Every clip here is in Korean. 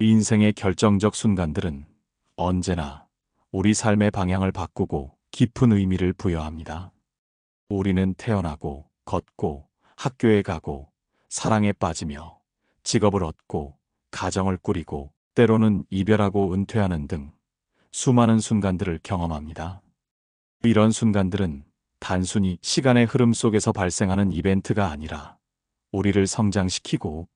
인생의 결정적 순간들은 언제나 우리 삶의 방향을 바꾸고 깊은 의미를 부여합니다. 우리는 태어나고, 걷고, 학교에 가고, 사랑에 빠지며, 직업을 얻고, 가정을 꾸리고, 때로는 이별하고 은퇴하는 등 수많은 순간들을 경험합니다. 이런 순간들은 단순히 시간의 흐름 속에서 발생하는 이벤트가 아니라 우리를 성장시키고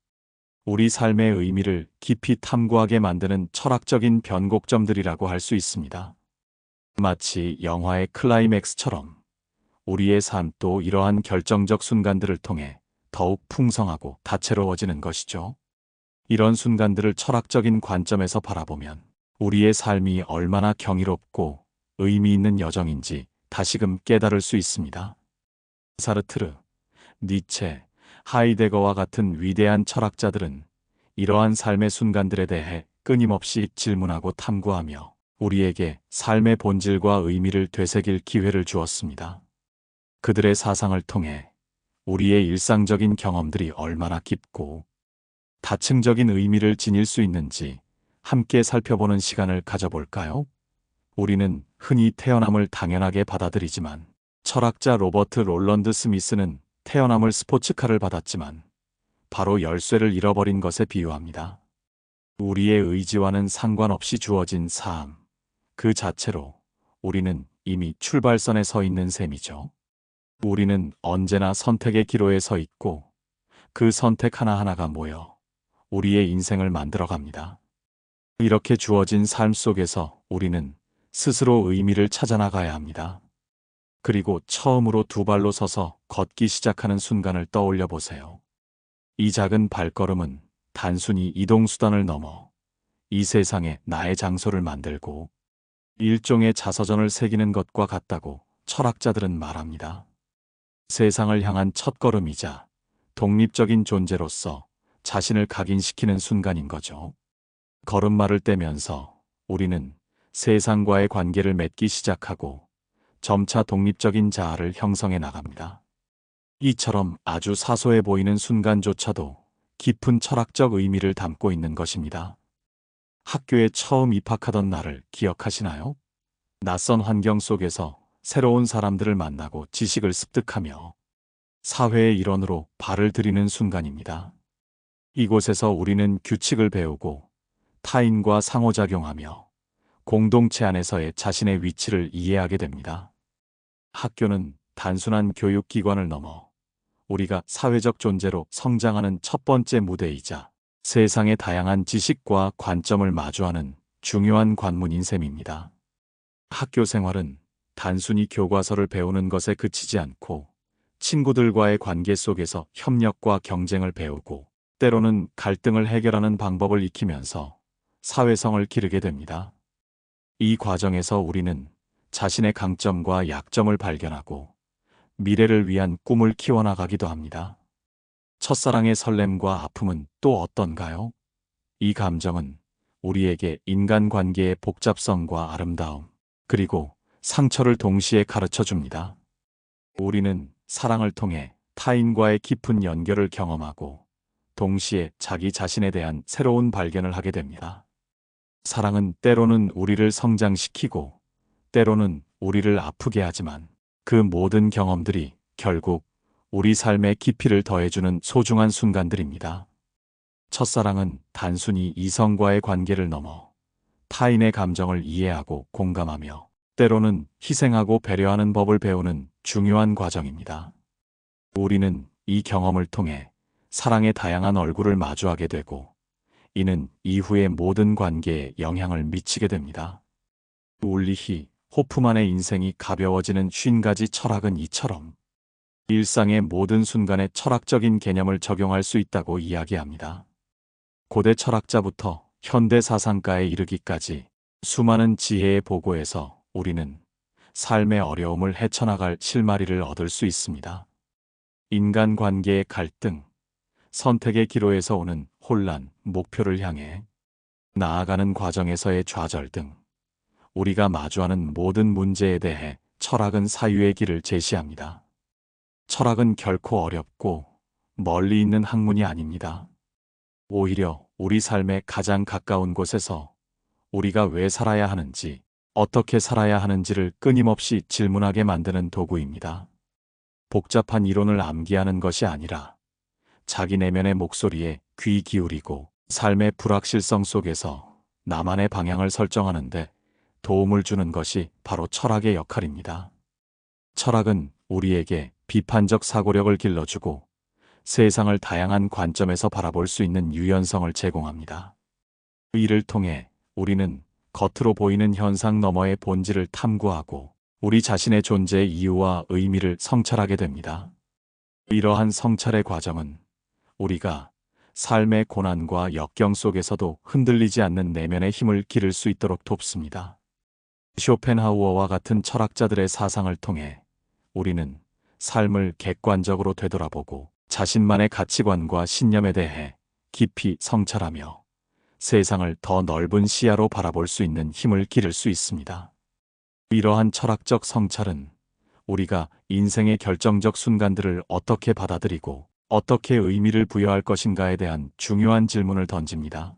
우리 삶의 의미를 깊이 탐구하게 만드는 철학적인 변곡점들이라고 할 수 있습니다. 마치 영화의 클라이맥스처럼 우리의 삶도 이러한 결정적 순간들을 통해 더욱 풍성하고 다채로워지는 것이죠. 이런 순간들을 철학적인 관점에서 바라보면 우리의 삶이 얼마나 경이롭고 의미 있는 여정인지 다시금 깨달을 수 있습니다. 사르트르, 니체, 하이데거와 같은 위대한 철학자들은 이러한 삶의 순간들에 대해 끊임없이 질문하고 탐구하며 우리에게 삶의 본질과 의미를 되새길 기회를 주었습니다. 그들의 사상을 통해 우리의 일상적인 경험들이 얼마나 깊고 다층적인 의미를 지닐 수 있는지 함께 살펴보는 시간을 가져볼까요? 우리는 흔히 태어남을 당연하게 받아들이지만 철학자 로버트 롤런드 스미스는 태어남을 스포츠카를 받았지만 바로 열쇠를 잃어버린 것에 비유합니다. 우리의 의지와는 상관없이 주어진 삶, 그 자체로 우리는 이미 출발선에 서 있는 셈이죠. 우리는 언제나 선택의 기로에 서 있고 그 선택 하나하나가 모여 우리의 인생을 만들어갑니다. 이렇게 주어진 삶 속에서 우리는 스스로 의미를 찾아나가야 합니다. 그리고 처음으로 두 발로 서서 걷기 시작하는 순간을 떠올려 보세요. 이 작은 발걸음은 단순히 이동수단을 넘어 이 세상에 나의 장소를 만들고 일종의 자서전을 새기는 것과 같다고 철학자들은 말합니다. 세상을 향한 첫걸음이자 독립적인 존재로서 자신을 각인시키는 순간인 거죠. 걸음마를 떼면서 우리는 세상과의 관계를 맺기 시작하고 점차 독립적인 자아를 형성해 나갑니다. 이처럼 아주 사소해 보이는 순간조차도 깊은 철학적 의미를 담고 있는 것입니다. 학교에 처음 입학하던 날을 기억하시나요? 낯선 환경 속에서 새로운 사람들을 만나고 지식을 습득하며 사회의 일원으로 발을 들이는 순간입니다. 이곳에서 우리는 규칙을 배우고 타인과 상호작용하며 공동체 안에서의 자신의 위치를 이해하게 됩니다. 학교는 단순한 교육기관을 넘어 우리가 사회적 존재로 성장하는 첫 번째 무대이자 세상의 다양한 지식과 관점을 마주하는 중요한 관문인 셈입니다. 학교 생활은 단순히 교과서를 배우는 것에 그치지 않고 친구들과의 관계 속에서 협력과 경쟁을 배우고 때로는 갈등을 해결하는 방법을 익히면서 사회성을 기르게 됩니다. 이 과정에서 우리는 자신의 강점과 약점을 발견하고 미래를 위한 꿈을 키워나가기도 합니다. 첫사랑의 설렘과 아픔은 또 어떤가요? 이 감정은 우리에게 인간관계의 복잡성과 아름다움, 그리고 상처를 동시에 가르쳐 줍니다. 우리는 사랑을 통해 타인과의 깊은 연결을 경험하고 동시에 자기 자신에 대한 새로운 발견을 하게 됩니다. 사랑은 때로는 우리를 성장시키고 때로는 우리를 아프게 하지만 그 모든 경험들이 결국 우리 삶의 깊이를 더해주는 소중한 순간들입니다. 첫사랑은 단순히 이성과의 관계를 넘어 타인의 감정을 이해하고 공감하며 때로는 희생하고 배려하는 법을 배우는 중요한 과정입니다. 우리는 이 경험을 통해 사랑의 다양한 얼굴을 마주하게 되고 이는 이후의 모든 관계에 영향을 미치게 됩니다. 울리히 호프만의 인생이 가벼워지는 50가지 철학은 이처럼 일상의 모든 순간에 철학적인 개념을 적용할 수 있다고 이야기합니다. 고대 철학자부터 현대 사상가에 이르기까지 수많은 지혜의 보고에서 우리는 삶의 어려움을 헤쳐나갈 실마리를 얻을 수 있습니다. 인간관계의 갈등, 선택의 기로에서 오는 혼란, 목표를 향해 나아가는 과정에서의 좌절 등 우리가 마주하는 모든 문제에 대해 철학은 사유의 길을 제시합니다. 철학은 결코 어렵고 멀리 있는 학문이 아닙니다. 오히려 우리 삶의 가장 가까운 곳에서 우리가 왜 살아야 하는지, 어떻게 살아야 하는지를 끊임없이 질문하게 만드는 도구입니다. 복잡한 이론을 암기하는 것이 아니라 자기 내면의 목소리에 귀 기울이고 삶의 불확실성 속에서 나만의 방향을 설정하는데 도움을 주는 것이 바로 철학의 역할입니다. 철학은 우리에게 비판적 사고력을 길러주고 세상을 다양한 관점에서 바라볼 수 있는 유연성을 제공합니다. 이를 통해 우리는 겉으로 보이는 현상 너머의 본질을 탐구하고 우리 자신의 존재의 이유와 의미를 성찰하게 됩니다. 이러한 성찰의 과정은 우리가 삶의 고난과 역경 속에서도 흔들리지 않는 내면의 힘을 기를 수 있도록 돕습니다. 쇼펜하우어와 같은 철학자들의 사상을 통해 우리는 삶을 객관적으로 되돌아보고 자신만의 가치관과 신념에 대해 깊이 성찰하며 세상을 더 넓은 시야로 바라볼 수 있는 힘을 기를 수 있습니다. 이러한 철학적 성찰은 우리가 인생의 결정적 순간들을 어떻게 받아들이고 어떻게 의미를 부여할 것인가에 대한 중요한 질문을 던집니다.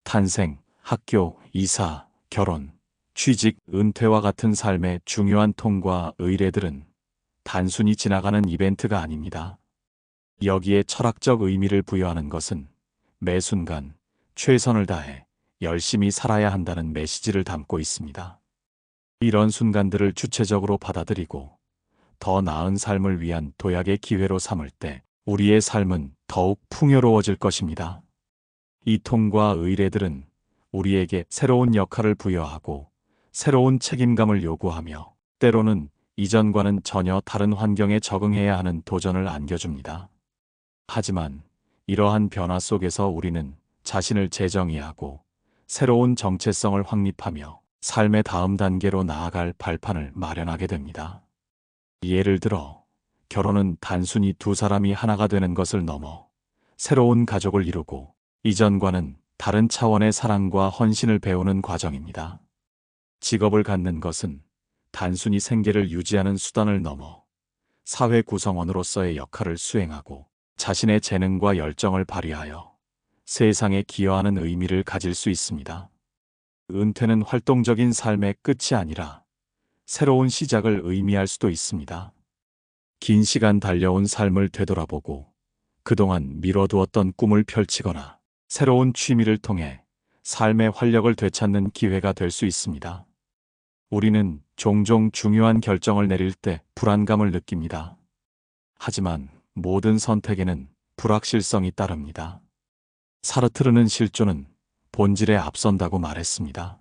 탄생, 학교, 이사, 결혼, 취직, 은퇴와 같은 삶의 중요한 통과 의례들은 단순히 지나가는 이벤트가 아닙니다. 여기에 철학적 의미를 부여하는 것은 매 순간 최선을 다해 열심히 살아야 한다는 메시지를 담고 있습니다. 이런 순간들을 주체적으로 받아들이고 더 나은 삶을 위한 도약의 기회로 삼을 때 우리의 삶은 더욱 풍요로워질 것입니다. 이 통과 의례들은 우리에게 새로운 역할을 부여하고 새로운 책임감을 요구하며 때로는 이전과는 전혀 다른 환경에 적응해야 하는 도전을 안겨줍니다. 하지만 이러한 변화 속에서 우리는 자신을 재정의하고 새로운 정체성을 확립하며 삶의 다음 단계로 나아갈 발판을 마련하게 됩니다. 예를 들어 결혼은 단순히 두 사람이 하나가 되는 것을 넘어 새로운 가족을 이루고 이전과는 다른 차원의 사랑과 헌신을 배우는 과정입니다. 직업을 갖는 것은 단순히 생계를 유지하는 수단을 넘어 사회 구성원으로서의 역할을 수행하고 자신의 재능과 열정을 발휘하여 세상에 기여하는 의미를 가질 수 있습니다. 은퇴는 활동적인 삶의 끝이 아니라 새로운 시작을 의미할 수도 있습니다. 긴 시간 달려온 삶을 되돌아보고 그동안 미뤄두었던 꿈을 펼치거나 새로운 취미를 통해 삶의 활력을 되찾는 기회가 될 수 있습니다. 우리는 종종 중요한 결정을 내릴 때 불안감을 느낍니다. 하지만 모든 선택에는 불확실성이 따릅니다. 사르트르는 실존은 본질에 앞선다고 말했습니다.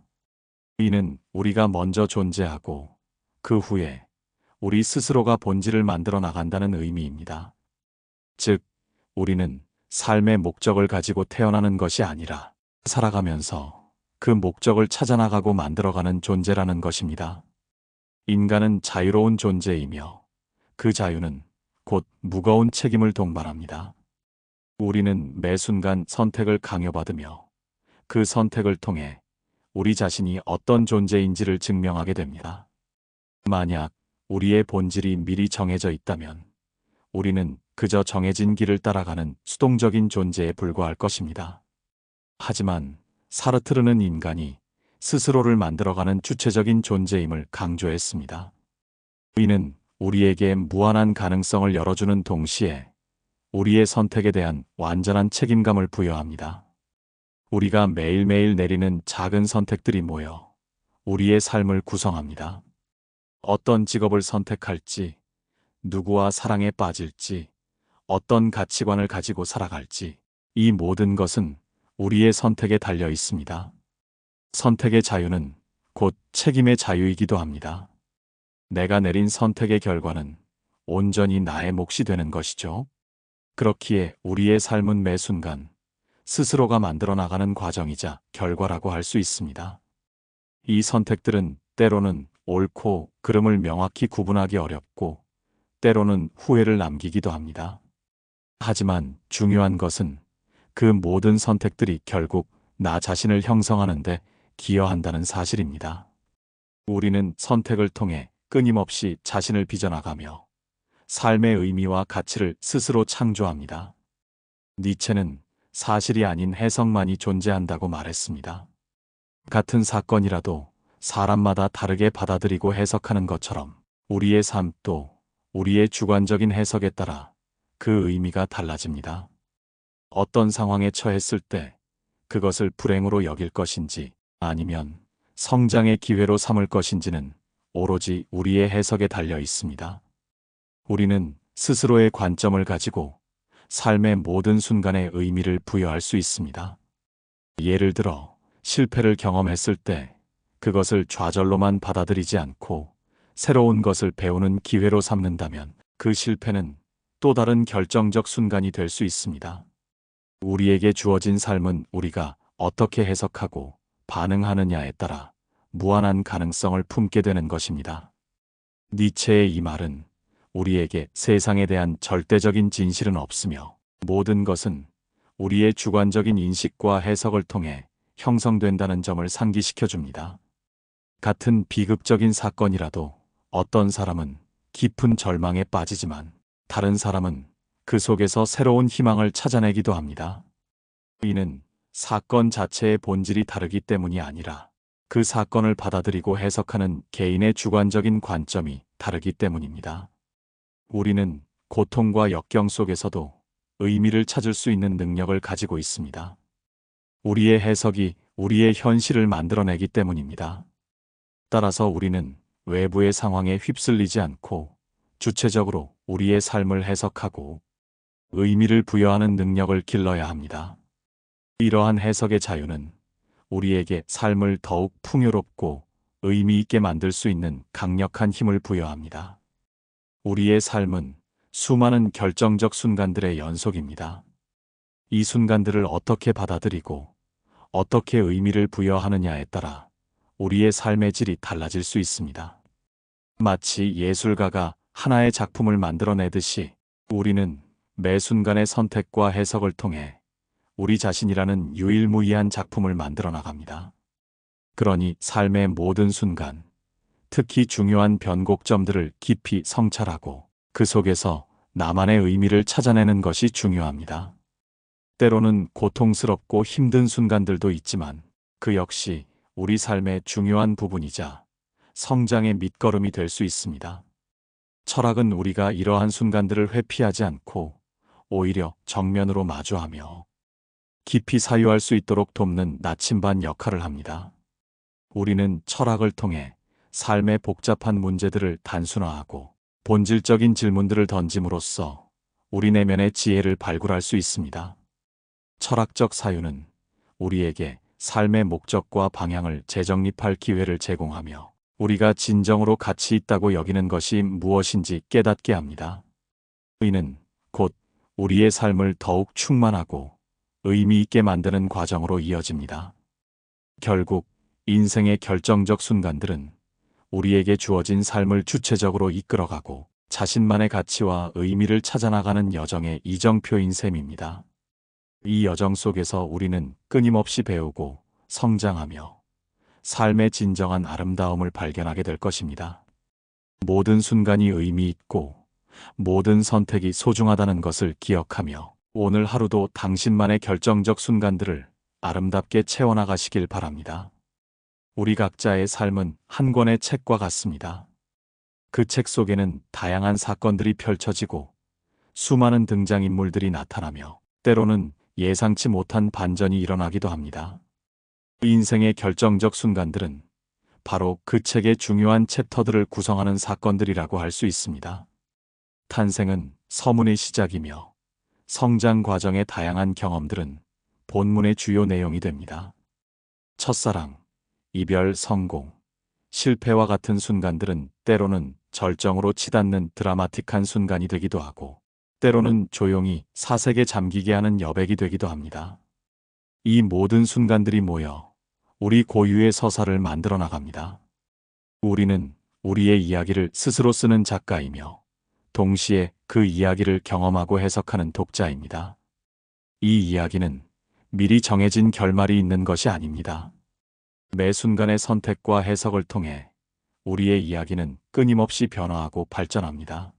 이는 우리가 먼저 존재하고 그 후에 우리 스스로가 본질을 만들어 나간다는 의미입니다. 즉, 우리는 삶의 목적을 가지고 태어나는 것이 아니라 살아가면서 그 목적을 찾아나가고 만들어가는 존재라는 것입니다. 인간은 자유로운 존재이며 그 자유는 곧 무거운 책임을 동반합니다. 우리는 매 순간 선택을 강요받으며 그 선택을 통해 우리 자신이 어떤 존재인지를 증명하게 됩니다. 만약 우리의 본질이 미리 정해져 있다면 우리는 그저 정해진 길을 따라가는 수동적인 존재에 불과할 것입니다. 하지만 사르트르는 인간이 스스로를 만들어가는 주체적인 존재임을 강조했습니다. 이는 우리에게 무한한 가능성을 열어주는 동시에 우리의 선택에 대한 완전한 책임감을 부여합니다. 우리가 매일매일 내리는 작은 선택들이 모여 우리의 삶을 구성합니다. 어떤 직업을 선택할지, 누구와 사랑에 빠질지, 어떤 가치관을 가지고 살아갈지, 이 모든 것은 우리의 선택에 달려 있습니다. 선택의 자유는 곧 책임의 자유이기도 합니다. 내가 내린 선택의 결과는 온전히 나의 몫이 되는 것이죠. 그렇기에 우리의 삶은 매 순간 스스로가 만들어 나가는 과정이자 결과라고 할 수 있습니다. 이 선택들은 때로는 옳고 그름을 명확히 구분하기 어렵고 때로는 후회를 남기기도 합니다. 하지만 중요한 것은 그 모든 선택들이 결국 나 자신을 형성하는 데 기여한다는 사실입니다. 우리는 선택을 통해 끊임없이 자신을 빚어나가며 삶의 의미와 가치를 스스로 창조합니다. 니체는 사실이 아닌 해석만이 존재한다고 말했습니다. 같은 사건이라도 사람마다 다르게 받아들이고 해석하는 것처럼 우리의 삶도 우리의 주관적인 해석에 따라 그 의미가 달라집니다. 어떤 상황에 처했을 때 그것을 불행으로 여길 것인지 아니면 성장의 기회로 삼을 것인지는 오로지 우리의 해석에 달려 있습니다. 우리는 스스로의 관점을 가지고 삶의 모든 순간에 의미를 부여할 수 있습니다. 예를 들어 실패를 경험했을 때 그것을 좌절로만 받아들이지 않고 새로운 것을 배우는 기회로 삼는다면 그 실패는 또 다른 결정적 순간이 될 수 있습니다. 우리에게 주어진 삶은 우리가 어떻게 해석하고 반응하느냐에 따라 무한한 가능성을 품게 되는 것입니다. 니체의 이 말은 우리에게 세상에 대한 절대적인 진실은 없으며 모든 것은 우리의 주관적인 인식과 해석을 통해 형성된다는 점을 상기시켜 줍니다. 같은 비극적인 사건이라도 어떤 사람은 깊은 절망에 빠지지만 다른 사람은 그 속에서 새로운 희망을 찾아내기도 합니다. 이는 사건 자체의 본질이 다르기 때문이 아니라 그 사건을 받아들이고 해석하는 개인의 주관적인 관점이 다르기 때문입니다. 우리는 고통과 역경 속에서도 의미를 찾을 수 있는 능력을 가지고 있습니다. 우리의 해석이 우리의 현실을 만들어내기 때문입니다. 따라서 우리는 외부의 상황에 휩쓸리지 않고 주체적으로 우리의 삶을 해석하고 의미를 부여하는 능력을 길러야 합니다. 이러한 해석의 자유는 우리에게 삶을 더욱 풍요롭고 의미 있게 만들 수 있는 강력한 힘을 부여합니다. 우리의 삶은 수많은 결정적 순간들의 연속입니다. 이 순간들을 어떻게 받아들이고 어떻게 의미를 부여하느냐에 따라 우리의 삶의 질이 달라질 수 있습니다. 마치 예술가가 하나의 작품을 만들어내듯이 우리는 매 순간의 선택과 해석을 통해 우리 자신이라는 유일무이한 작품을 만들어 나갑니다. 그러니 삶의 모든 순간, 특히 중요한 변곡점들을 깊이 성찰하고 그 속에서 나만의 의미를 찾아내는 것이 중요합니다. 때로는 고통스럽고 힘든 순간들도 있지만 그 역시 우리 삶의 중요한 부분이자 성장의 밑거름이 될 수 있습니다. 철학은 우리가 이러한 순간들을 회피하지 않고 오히려 정면으로 마주하며 깊이 사유할 수 있도록 돕는 나침반 역할을 합니다. 우리는 철학을 통해 삶의 복잡한 문제들을 단순화하고 본질적인 질문들을 던짐으로써 우리 내면의 지혜를 발굴할 수 있습니다. 철학적 사유는 우리에게 삶의 목적과 방향을 재정립할 기회를 제공하며 우리가 진정으로 가치 있다고 여기는 것이 무엇인지 깨닫게 합니다. 이는 곧 우리의 삶을 더욱 충만하고 의미 있게 만드는 과정으로 이어집니다. 결국 인생의 결정적 순간들은 우리에게 주어진 삶을 주체적으로 이끌어가고 자신만의 가치와 의미를 찾아나가는 여정의 이정표인 셈입니다. 이 여정 속에서 우리는 끊임없이 배우고 성장하며 삶의 진정한 아름다움을 발견하게 될 것입니다. 모든 순간이 의미 있고 모든 선택이 소중하다는 것을 기억하며 오늘 하루도 당신만의 결정적 순간들을 아름답게 채워나가시길 바랍니다. 우리 각자의 삶은 한 권의 책과 같습니다. 그 책 속에는 다양한 사건들이 펼쳐지고 수많은 등장인물들이 나타나며 때로는 예상치 못한 반전이 일어나기도 합니다. 인생의 결정적 순간들은 바로 그 책의 중요한 챕터들을 구성하는 사건들이라고 할 수 있습니다. 탄생은 서문의 시작이며 성장 과정의 다양한 경험들은 본문의 주요 내용이 됩니다. 첫사랑, 이별, 성공, 실패와 같은 순간들은 때로는 절정으로 치닫는 드라마틱한 순간이 되기도 하고 때로는 조용히 사색에 잠기게 하는 여백이 되기도 합니다. 이 모든 순간들이 모여 우리 고유의 서사를 만들어 나갑니다. 우리는 우리의 이야기를 스스로 쓰는 작가이며 동시에 그 이야기를 경험하고 해석하는 독자입니다. 이 이야기는 미리 정해진 결말이 있는 것이 아닙니다. 매 순간의 선택과 해석을 통해 우리의 이야기는 끊임없이 변화하고 발전합니다.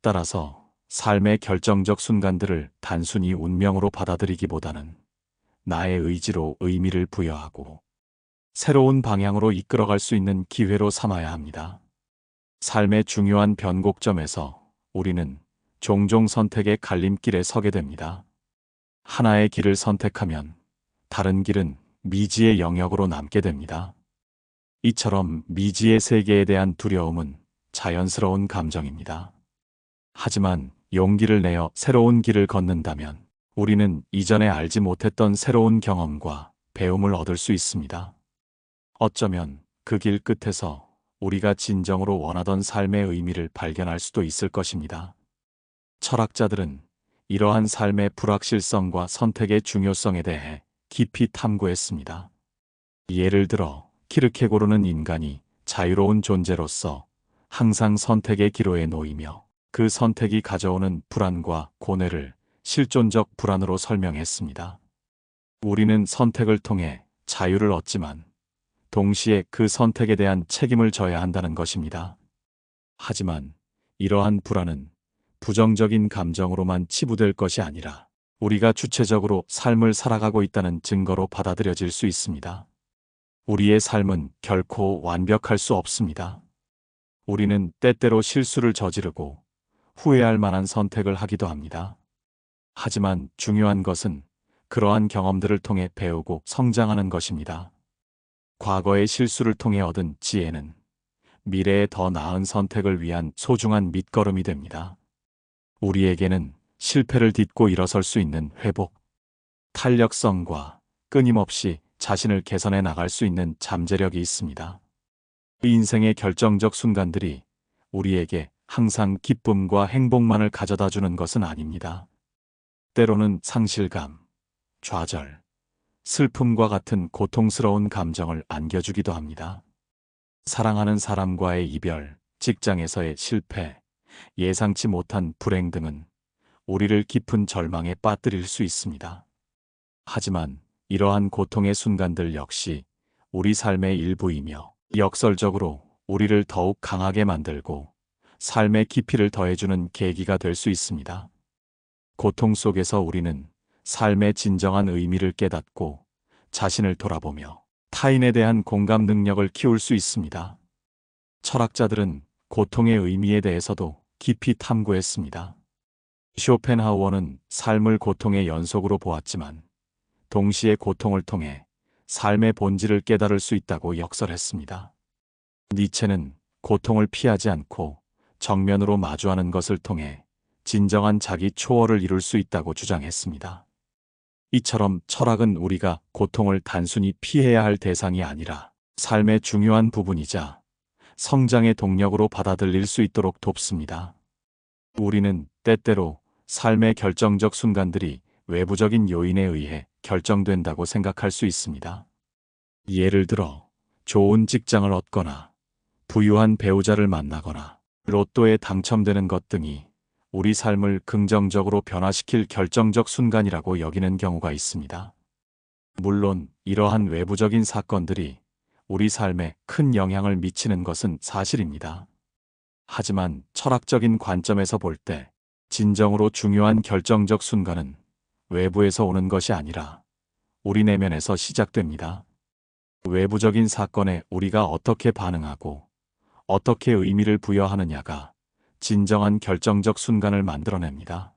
따라서 삶의 결정적 순간들을 단순히 운명으로 받아들이기보다는 나의 의지로 의미를 부여하고 새로운 방향으로 이끌어갈 수 있는 기회로 삼아야 합니다. 삶의 중요한 변곡점에서 우리는 종종 선택의 갈림길에 서게 됩니다. 하나의 길을 선택하면 다른 길은 미지의 영역으로 남게 됩니다. 이처럼 미지의 세계에 대한 두려움은 자연스러운 감정입니다. 하지만 용기를 내어 새로운 길을 걷는다면 우리는 이전에 알지 못했던 새로운 경험과 배움을 얻을 수 있습니다. 어쩌면 그 길 끝에서 우리가 진정으로 원하던 삶의 의미를 발견할 수도 있을 것입니다. 철학자들은 이러한 삶의 불확실성과 선택의 중요성에 대해 깊이 탐구했습니다. 예를 들어 키르케고르는 인간이 자유로운 존재로서 항상 선택의 기로에 놓이며 그 선택이 가져오는 불안과 고뇌를 실존적 불안으로 설명했습니다. 우리는 선택을 통해 자유를 얻지만 동시에 그 선택에 대한 책임을 져야 한다는 것입니다. 하지만 이러한 불안은 부정적인 감정으로만 치부될 것이 아니라 우리가 주체적으로 삶을 살아가고 있다는 증거로 받아들여질 수 있습니다. 우리의 삶은 결코 완벽할 수 없습니다. 우리는 때때로 실수를 저지르고 후회할 만한 선택을 하기도 합니다. 하지만 중요한 것은 그러한 경험들을 통해 배우고 성장하는 것입니다. 과거의 실수를 통해 얻은 지혜는 미래의 더 나은 선택을 위한 소중한 밑거름이 됩니다. 우리에게는 실패를 딛고 일어설 수 있는 회복, 탄력성과 끊임없이 자신을 개선해 나갈 수 있는 잠재력이 있습니다. 인생의 결정적 순간들이 우리에게 항상 기쁨과 행복만을 가져다 주는 것은 아닙니다. 때로는 상실감, 좌절, 슬픔과 같은 고통스러운 감정을 안겨주기도 합니다. 사랑하는 사람과의 이별, 직장에서의 실패, 예상치 못한 불행 등은 우리를 깊은 절망에 빠뜨릴 수 있습니다. 하지만 이러한 고통의 순간들 역시 우리 삶의 일부이며 역설적으로 우리를 더욱 강하게 만들고 삶의 깊이를 더해주는 계기가 될 수 있습니다. 고통 속에서 우리는 삶의 진정한 의미를 깨닫고 자신을 돌아보며 타인에 대한 공감 능력을 키울 수 있습니다. 철학자들은 고통의 의미에 대해서도 깊이 탐구했습니다. 쇼펜하우어는 삶을 고통의 연속으로 보았지만 동시에 고통을 통해 삶의 본질을 깨달을 수 있다고 역설했습니다. 니체는 고통을 피하지 않고 정면으로 마주하는 것을 통해 진정한 자기 초월을 이룰 수 있다고 주장했습니다. 이처럼 철학은 우리가 고통을 단순히 피해야 할 대상이 아니라 삶의 중요한 부분이자 성장의 동력으로 받아들일 수 있도록 돕습니다. 우리는 때때로 삶의 결정적 순간들이 외부적인 요인에 의해 결정된다고 생각할 수 있습니다. 예를 들어 좋은 직장을 얻거나 부유한 배우자를 만나거나 로또에 당첨되는 것 등이 우리 삶을 긍정적으로 변화시킬 결정적 순간이라고 여기는 경우가 있습니다. 물론 이러한 외부적인 사건들이 우리 삶에 큰 영향을 미치는 것은 사실입니다. 하지만 철학적인 관점에서 볼 때 진정으로 중요한 결정적 순간은 외부에서 오는 것이 아니라 우리 내면에서 시작됩니다. 외부적인 사건에 우리가 어떻게 반응하고 어떻게 의미를 부여하느냐가 진정한 결정적 순간을 만들어냅니다.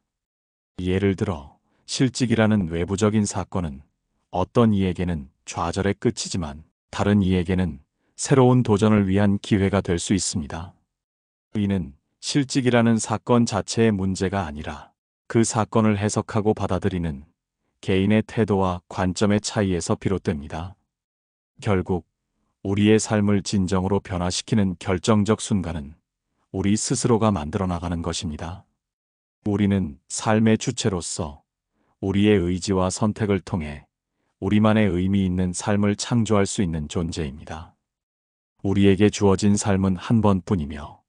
예를 들어 실직이라는 외부적인 사건은 어떤 이에게는 좌절의 끝이지만 다른 이에게는 새로운 도전을 위한 기회가 될 수 있습니다. 이는 실직이라는 사건 자체의 문제가 아니라 그 사건을 해석하고 받아들이는 개인의 태도와 관점의 차이에서 비롯됩니다. 결국 우리의 삶을 진정으로 변화시키는 결정적 순간은 우리 스스로가 만들어 나가는 것입니다. 우리는 삶의 주체로서 우리의 의지와 선택을 통해 우리만의 의미 있는 삶을 창조할 수 있는 존재입니다. 우리에게 주어진 삶은 한 번뿐이며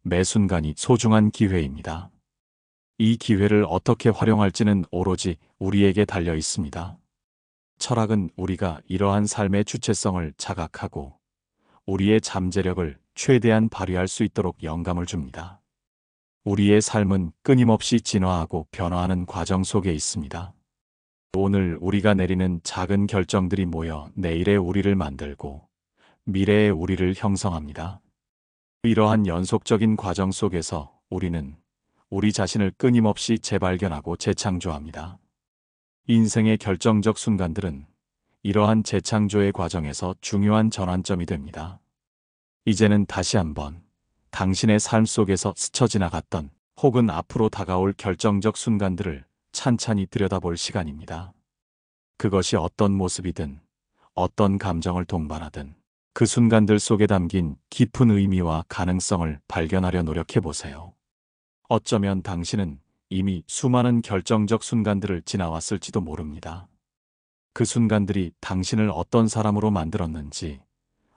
매 순간이 소중한 기회입니다. 이 기회를 어떻게 활용할지는 오로지 우리에게 달려 있습니다. 철학은 우리가 이러한 삶의 주체성을 자각하고 우리의 잠재력을 최대한 발휘할 수 있도록 영감을 줍니다. 우리의 삶은 끊임없이 진화하고 변화하는 과정 속에 있습니다. 오늘 우리가 내리는 작은 결정들이 모여 내일의 우리를 만들고 미래의 우리를 형성합니다. 이러한 연속적인 과정 속에서 우리는 우리 자신을 끊임없이 재발견하고 재창조합니다. 인생의 결정적 순간들은 이러한 재창조의 과정에서 중요한 전환점이 됩니다. 이제는 다시 한번 당신의 삶 속에서 스쳐 지나갔던 혹은 앞으로 다가올 결정적 순간들을 찬찬히 들여다볼 시간입니다. 그것이 어떤 모습이든 어떤 감정을 동반하든 그 순간들 속에 담긴 깊은 의미와 가능성을 발견하려 노력해 보세요. 어쩌면 당신은 이미 수많은 결정적 순간들을 지나왔을지도 모릅니다. 그 순간들이 당신을 어떤 사람으로 만들었는지,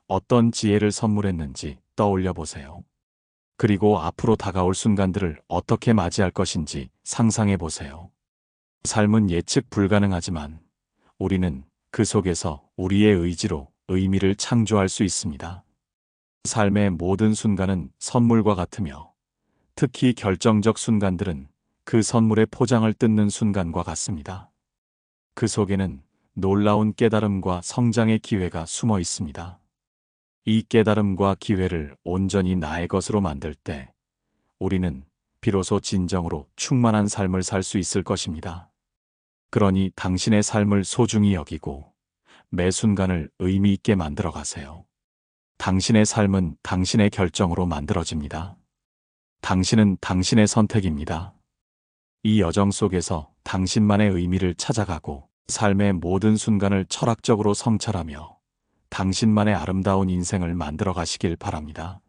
어떤 지혜를 선물했는지 떠올려 보세요. 그리고 앞으로 다가올 순간들을 어떻게 맞이할 것인지 상상해 보세요. 삶은 예측 불가능하지만 우리는 그 속에서 우리의 의지로 의미를 창조할 수 있습니다. 삶의 모든 순간은 선물과 같으며 특히 결정적 순간들은 그 선물의 포장을 뜯는 순간과 같습니다. 그 속에는 놀라운 깨달음과 성장의 기회가 숨어 있습니다. 이 깨달음과 기회를 온전히 나의 것으로 만들 때 우리는 비로소 진정으로 충만한 삶을 살 수 있을 것입니다. 그러니 당신의 삶을 소중히 여기고 매 순간을 의미 있게 만들어 가세요. 당신의 삶은 당신의 결정으로 만들어집니다. 당신은 당신의 선택입니다. 이 여정 속에서 당신만의 의미를 찾아가고 삶의 모든 순간을 철학적으로 성찰하며 당신만의 아름다운 인생을 만들어 가시길 바랍니다.